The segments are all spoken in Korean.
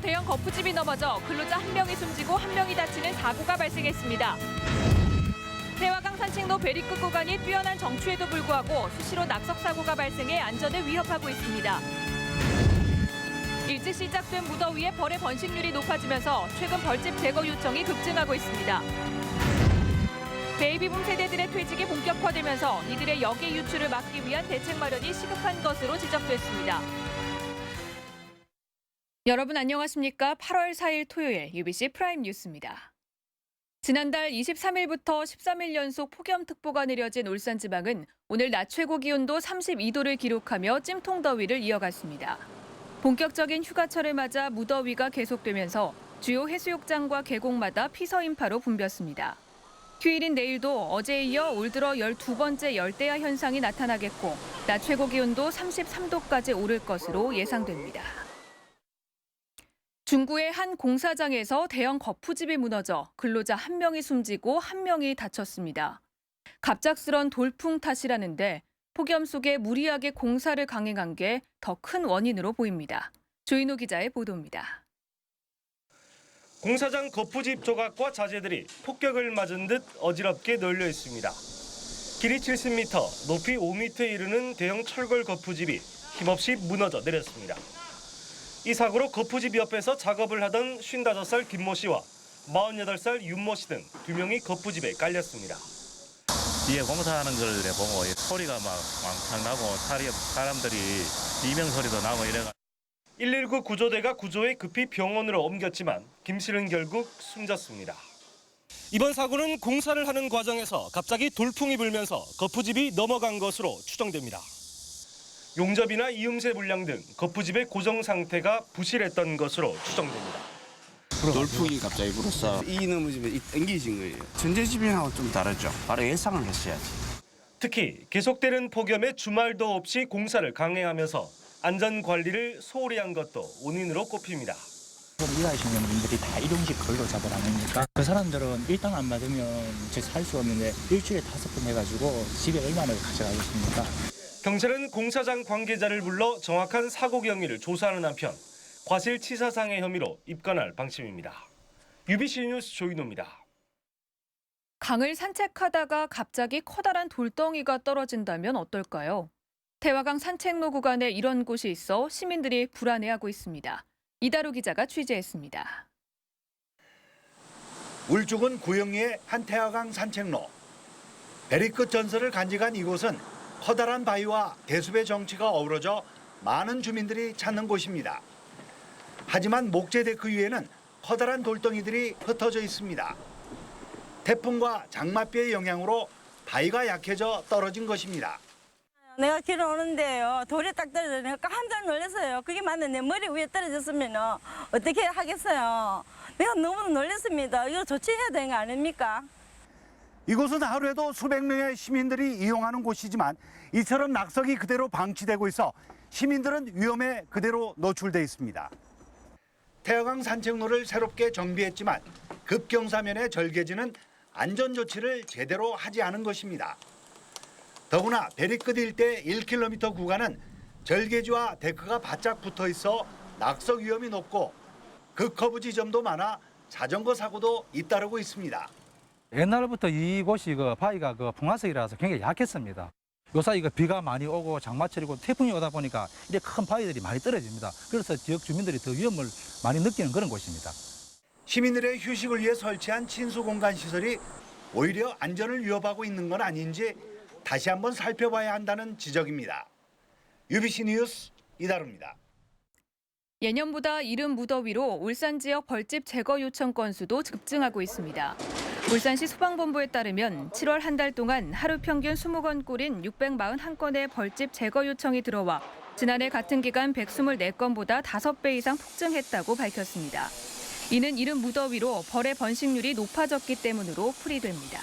대형 거푸집이 넘어져 근로자 1명이 숨지고 1명이 다치는 사고가 발생했습니다. 태화강 산책로 베리끝 구간이 뛰어난 정추에도 불구하고 수시로 낙석 사고가 발생해 안전을 위협하고 있습니다. 일찍 시작된 무더위에 벌의 번식률이 높아지면서 최근 벌집 제거 요청이 급증하고 있습니다. 베이비붐 세대들의 퇴직이 본격화되면서 이들의 역의 유출을 막기 위한 대책 마련이 시급한 것으로 지적됐습니다. 여러분 안녕하십니까? 8월 4일 토요일 UBC 프라임 뉴스입니다. 지난달 23일부터 13일 연속 폭염특보가 내려진 울산지방은 오늘 낮 최고 기온도 32도를 기록하며 찜통더위를 이어갔습니다. 본격적인 휴가철을 맞아 무더위가 계속되면서 주요 해수욕장과 계곡마다 피서인파로 붐볐습니다. 휴일인 내일도 어제에 이어 올 들어 12번째 열대야 현상이 나타나겠고 낮 최고 기온도 33도까지 오를 것으로 예상됩니다. 중구의 한 공사장에서 대형 거푸집이 무너져 근로자 1명이 숨지고 1명이 다쳤습니다. 갑작스런 돌풍 탓이라는데 폭염 속에 무리하게 공사를 강행한 게 더 큰 원인으로 보입니다. 조인호 기자의 보도입니다. 공사장 거푸집 조각과 자재들이 폭격을 맞은 듯 어지럽게 널려 있습니다. 길이 70m, 높이 5m에 이르는 대형 철골 거푸집이 힘없이 무너져 내렸습니다. 이 사고로 거푸집 옆에서 작업을 하던 55살 김모 씨와 48살 윤모 씨 등 2명이 거푸집에 깔렸습니다. 뒤에 공사하는 걸 보고 소리가 막 왕창 나고 사람들이 비명 소리도 나고 이래가. 119 구조대가 구조해 급히 병원으로 옮겼지만 김 씨는 결국 숨졌습니다. 이번 사고는 공사를 하는 과정에서 갑자기 돌풍이 불면서 거푸집이 넘어간 것으로 추정됩니다. 용접이나 이음새 불량 등 거푸집의 고정 상태가 부실했던 것으로 추정됩니다. 돌풍이 갑자기 불어서 이 넘어지면 땡기신 거예요. 전제지변하고 좀 다르죠. 바로 예상을 했어야지. 특히 계속되는 폭염에 주말도 없이 공사를 강행하면서 안전 관리를 소홀히 한 것도 원인으로 꼽힙니다. 일하시는 분들이 다 일용직 근로자들 아닙니까? 그 사람들은 일당 안 받으면 살 수 없는데 일주일에 5번 해가지고 집에 얼마나 가져가겠습니까? 경찰은 공사장 관계자를 불러 정확한 사고 경위를 조사하는 한편 과실치사상의 혐의로 입건할 방침입니다. UBC 뉴스 조인호입니다. 강을 산책하다가 갑자기 커다란 돌덩이가 떨어진다면 어떨까요? 태화강 산책로 구간에 이런 곳이 있어 시민들이 불안해하고 있습니다. 이다루 기자가 취재했습니다. 울주군 구영리의 한 태화강 산책로. 베리끝 전설을 간직한 이곳은 커다란 바위와 대숲의 정치가 어우러져 많은 주민들이 찾는 곳입니다. 하지만 목재 데크 위에는 커다란 돌덩이들이 흩어져 있습니다. 태풍과 장맛비의 영향으로 바위가 약해져 떨어진 것입니다. 내가 길을 오는데요. 돌이 딱 떨어져서 깜짝 놀랐어요. 그게 만약 내 머리 위에 떨어졌으면 어떻게 하겠어요. 내가 너무 놀랐습니다. 이거 조치해야 되는 거 아닙니까? 이곳은 하루에도 수백 명의 시민들이 이용하는 곳이지만 이처럼 낙석이 그대로 방치되고 있어 시민들은 위험에 그대로 노출돼 있습니다. 태화강 산책로를 새롭게 정비했지만 급경사면의 절개지는 안전조치를 제대로 하지 않은 것입니다. 더구나 베리끝 일대 1km 구간은 절개지와 데크가 바짝 붙어 있어 낙석 위험이 높고 극커브 지점도 많아 자전거 사고도 잇따르고 있습니다. 옛날부터 이곳이 바위가 풍화석이라서 굉장히 약했습니다. 요사이 비가 많이 오고 장마철이고 태풍이 오다 보니까 이렇게 큰 바위들이 많이 떨어집니다. 그래서 지역 주민들이 더 위험을 많이 느끼는 그런 곳입니다. 시민들의 휴식을 위해 설치한 친수공간 시설이 오히려 안전을 위협하고 있는 건 아닌지 다시 한번 살펴봐야 한다는 지적입니다. UBC 뉴스 이다루입니다. 예년보다 이른 무더위로 울산 지역 벌집 제거 요청 건수도 급증하고 있습니다. 울산시 소방본부에 따르면 7월 한 달 동안 하루 평균 20건 꼴인 641건의 벌집 제거 요청이 들어와 지난해 같은 기간 124건보다 5배 이상 폭증했다고 밝혔습니다. 이는 이른 무더위로 벌의 번식률이 높아졌기 때문으로 풀이됩니다.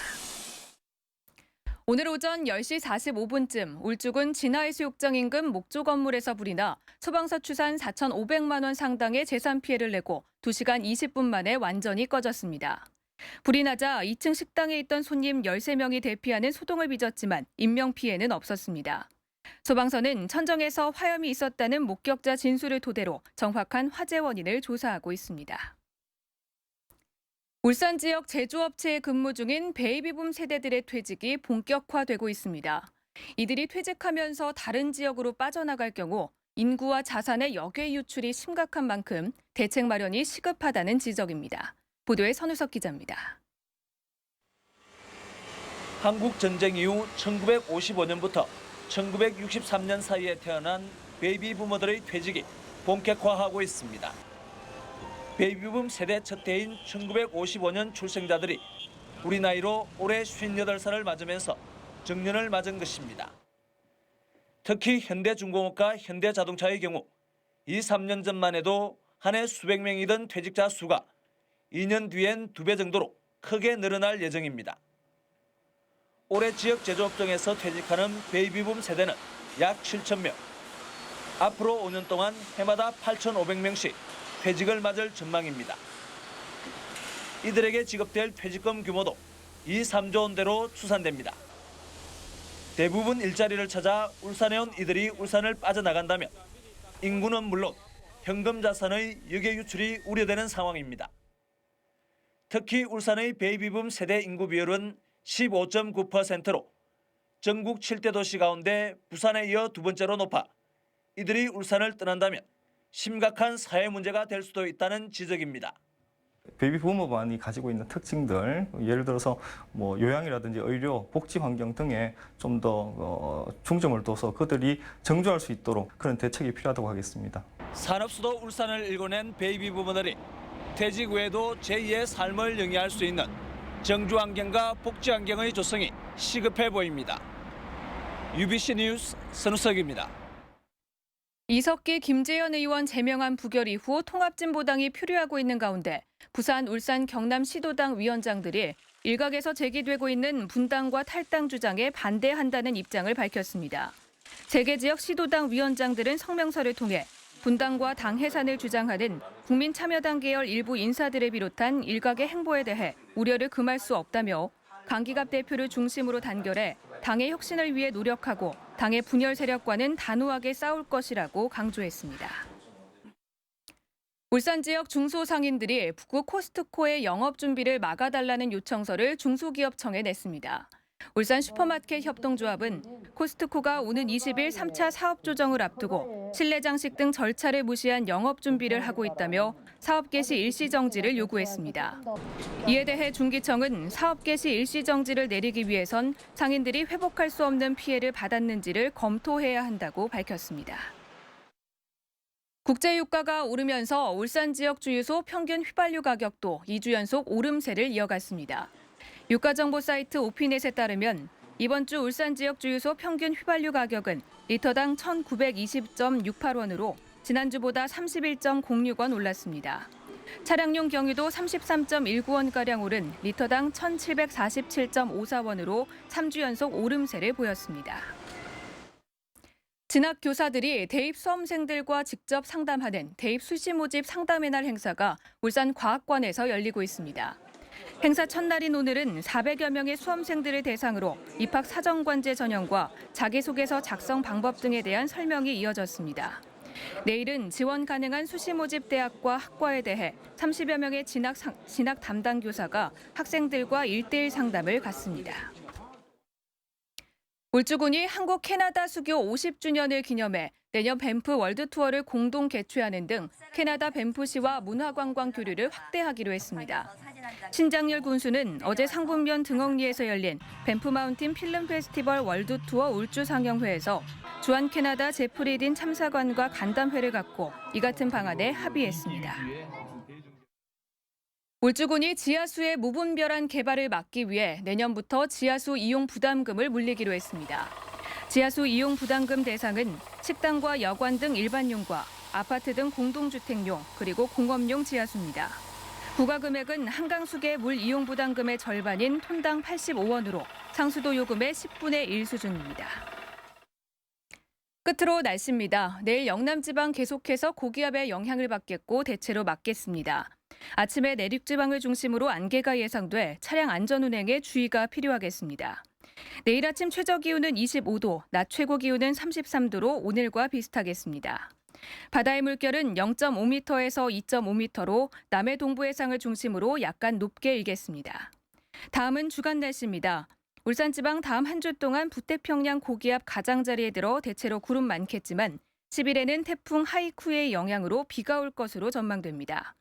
오늘 오전 10시 45분쯤 울주군 진화해수욕장 인근 목조 건물에서 불이 나 소방서 추산 4,500만 원 상당의 재산 피해를 내고 2시간 20분 만에 완전히 꺼졌습니다. 불이 나자 2층 식당에 있던 손님 13명이 대피하는 소동을 빚었지만 인명피해는 없었습니다. 소방서는 천정에서 화염이 있었다는 목격자 진술을 토대로 정확한 화재 원인을 조사하고 있습니다. 울산 지역 제조업체에 근무 중인 베이비붐 세대들의 퇴직이 본격화되고 있습니다. 이들이 퇴직하면서 다른 지역으로 빠져나갈 경우 인구와 자산의 역외 유출이 심각한 만큼 대책 마련이 시급하다는 지적입니다. 보도에 선우석 기자입니다. 한국 전쟁 이후 1955년부터 1963년 사이에 태어난 베이비 부모들의 퇴직이 본격화하고 있습니다. 베이비붐 세대 첫 해인 1955년 출생자들이 우리 나이로 올해 58살을 맞으면서 정년을 맞은 것입니다. 특히 현대중공업과 현대자동차의 경우 2-3년 전만 해도 한 해 수백 명이던 퇴직자 수가 2년 뒤엔 2배 정도로 크게 늘어날 예정입니다. 올해 지역 제조업종에서 퇴직하는 베이비붐 세대는 약 7,000명. 앞으로 5년 동안 해마다 8,500명씩 퇴직을 맞을 전망입니다. 이들에게 지급될 퇴직금 규모도 2-3조 원대로 추산됩니다. 대부분 일자리를 찾아 울산에 온 이들이 울산을 빠져나간다면 인구는 물론 현금 자산의 역외 유출이 우려되는 상황입니다. 특히 울산의 베이비붐 세대 인구 비율은 15.9%로 전국 7대 도시 가운데 부산에 이어 두 번째로 높아 이들이 울산을 떠난다면 심각한 사회 문제가 될 수도 있다는 지적입니다. 베이비 부모만이 가지고 있는 특징들, 예를 들어서 요양이라든지 의료, 복지 환경 등에 좀 더 중점을 둬서 그들이 정주할 수 있도록 그런 대책이 필요하다고 하겠습니다. 산업수도 울산을 일궈낸 베이비 부모들이 퇴직 외에도 제2의 삶을 영위할 수 있는 정주 환경과 복지 환경의 조성이 시급해 보입니다. UBC 뉴스 선우석입니다. 이석기, 김재현 의원 제명안 부결 이후 통합진보당이 표류하고 있는 가운데 부산, 울산, 경남 시도당 위원장들이 일각에서 제기되고 있는 분당과 탈당 주장에 반대한다는 입장을 밝혔습니다. 재계 지역 시도당 위원장들은 성명서를 통해 분당과 당 해산을 주장하는 국민참여당 계열 일부 인사들을 비롯한 일각의 행보에 대해 우려를 금할 수 없다며 강기갑 대표를 중심으로 단결해 당의 혁신을 위해 노력하고 당의 분열 세력과는 단호하게 싸울 것이라고 강조했습니다. 울산 지역 중소상인들이 북구 코스트코의 영업 준비를 막아달라는 요청서를 중소기업청에 냈습니다. 울산 슈퍼마켓 협동조합은 코스트코가 오는 20일 3차 사업 조정을 앞두고 실내 장식 등 절차를 무시한 영업 준비를 하고 있다며 사업 개시 일시 정지를 요구했습니다. 이에 대해 중기청은 사업 개시 일시 정지를 내리기 위해선 상인들이 회복할 수 없는 피해를 받았는지를 검토해야 한다고 밝혔습니다. 국제유가가 오르면서 울산 지역 주유소 평균 휘발유 가격도 2주 연속 오름세를 이어갔습니다. 유가정보 사이트 오피넷에 따르면 이번 주 울산 지역 주유소 평균 휘발유 가격은 리터당 1,920.68원으로 지난주보다 31.06원 올랐습니다. 차량용 경유도 33.19원가량 오른 리터당 1,747.54원으로 3주 연속 오름세를 보였습니다. 진학 교사들이 대입 수험생들과 직접 상담하는 대입 수시 모집 상담의 날 행사가 울산 과학관에서 열리고 있습니다. 행사 첫날인 오늘은 400여 명의 수험생들을 대상으로 입학 사정관제 전형과 자기소개서 작성 방법 등에 대한 설명이 이어졌습니다. 내일은 지원 가능한 수시 모집 대학과 학과에 대해 30여 명의 진학 담당 교사가 학생들과 1:1 상담을 갖습니다. 울주군이 한국 캐나다 수교 50주년을 기념해 내년 밴프 월드 투어를 공동 개최하는 등 캐나다 밴프시와 문화관광 교류를 확대하기로 했습니다. 신장렬 군수는 어제 상북면 등억리에서 열린 밴프 마운틴 필름 페스티벌 월드 투어 울주 상영회에서 주한 캐나다 제프리 딘 참사관과 간담회를 갖고 이 같은 방안에 합의했습니다. 울주군이 지하수의 무분별한 개발을 막기 위해 내년부터 지하수 이용 부담금을 물리기로 했습니다. 지하수 이용 부담금 대상은 식당과 여관 등 일반용과 아파트 등 공동주택용 그리고 공업용 지하수입니다. 부과 금액은 한강수계 물 이용 부담금의 절반인 톤당 85원으로 상수도 요금의 10분의 1 수준입니다. 끝으로 날씨입니다. 내일 영남지방 계속해서 고기압의 영향을 받겠고 대체로 맑겠습니다. 아침에 내륙지방을 중심으로 안개가 예상돼 차량 안전운행에 주의가 필요하겠습니다. 내일 아침 최저 기온은 25도, 낮 최고 기온은 33도로 오늘과 비슷하겠습니다. 바다의 물결은 0.5m에서 2.5m로 남해 동부 해상을 중심으로 약간 높게 일겠습니다. 다음은 주간 날씨입니다. 울산지방 다음 한 주 동안 북태평양 고기압 가장자리에 들어 대체로 구름 많겠지만 10일에는 태풍 하이쿠의 영향으로 비가 올 것으로 전망됩니다.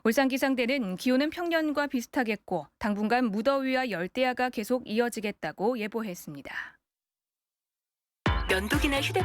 울산기상대는 기온은 평년과 비슷하겠고 당분간 무더위와 열대야가 계속 이어지겠다고 예보했습니다. 면도기나